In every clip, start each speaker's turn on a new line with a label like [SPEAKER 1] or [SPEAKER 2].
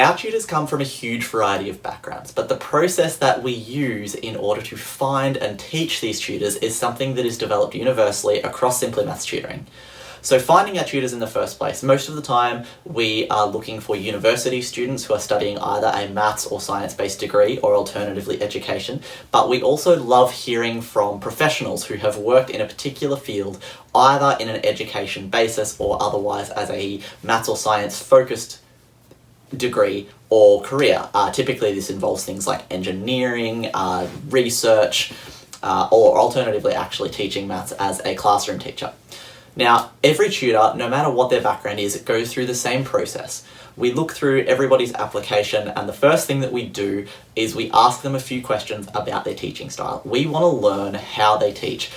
[SPEAKER 1] Our tutors come from a huge variety of backgrounds, but the process that we use in order to find and teach these tutors is something that is developed universally across Simply Maths Tutoring. So finding our tutors in the first place, most of the time we are looking for university students who are studying either a maths or science-based degree or alternatively education, but we also love hearing from professionals who have worked in a particular field either in an education basis or otherwise as a maths or science focused degree or career. Typically this involves things like engineering, research, or alternatively actually teaching maths as a classroom teacher. Now, every tutor, no matter what their background is, goes through the same process. We look through everybody's application, and the first thing that we do is we ask them a few questions about their teaching style. We want to learn how they teach.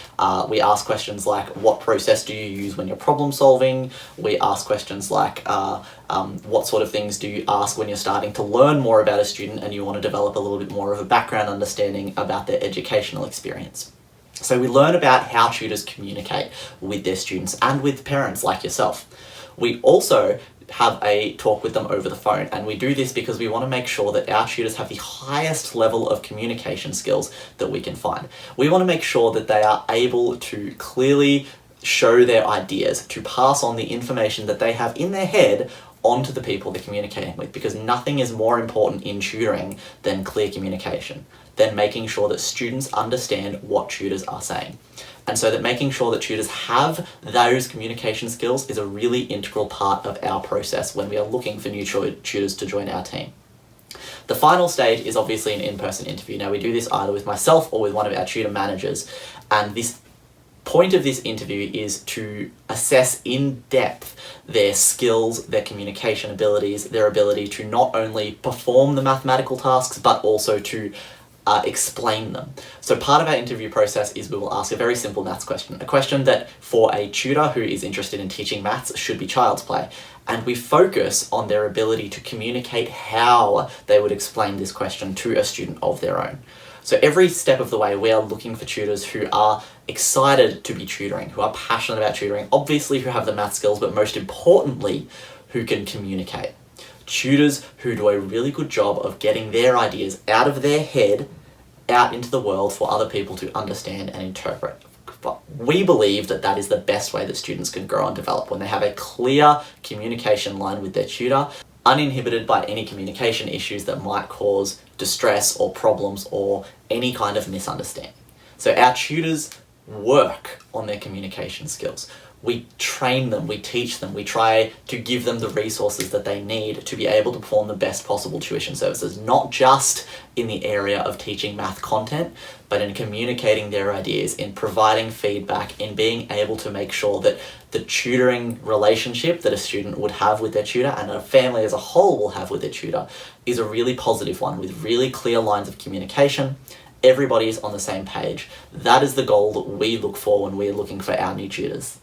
[SPEAKER 1] We ask questions like, what process do you use when you're problem solving? We ask questions like, what sort of things do you ask when you're starting to learn more about a student and you want to develop a little bit more of a background understanding about their educational experience. So we learn about how tutors communicate with their students and with parents like yourself. We also have a talk with them over the phone, and we do this because we want to make sure that our tutors have the highest level of communication skills that we can find. We want to make sure that they are able to clearly show their ideas, to pass on the information that they have in their head onto the people they're communicating with, because nothing is more important in tutoring than clear communication, than making sure that students understand what tutors are saying. And so that making sure that tutors have those communication skills is a really integral part of our process when we are looking for new tutors to join our team. The final stage is obviously an in-person interview. Now we do this either with myself or with one of our tutor managers, and this point of this interview is to assess in depth their skills, their communication abilities, their ability to not only perform the mathematical tasks but also to explain them. So part of our interview process is we will ask a very simple maths question, a question that for a tutor who is interested in teaching maths should be child's play, and we focus on their ability to communicate how they would explain this question to a student of their own. So every step of the way we are looking for tutors who are excited to be tutoring, who are passionate about tutoring, obviously who have the math skills, but most importantly, who can communicate. Tutors who do a really good job of getting their ideas out of their head, out into the world for other people to understand and interpret. But we believe that that is the best way that students can grow and develop, when they have a clear communication line with their tutor, uninhibited by any communication issues that might cause distress or problems or any kind of misunderstanding. So our tutors work on their communication skills. We train them, we teach them, we try to give them the resources that they need to be able to perform the best possible tuition services, not just in the area of teaching math content, but in communicating their ideas, in providing feedback, in being able to make sure that the tutoring relationship that a student would have with their tutor and a family as a whole will have with their tutor is a really positive one with really clear lines of communication. Everybody is on the same page. That is the goal that we look for when we're looking for our new tutors.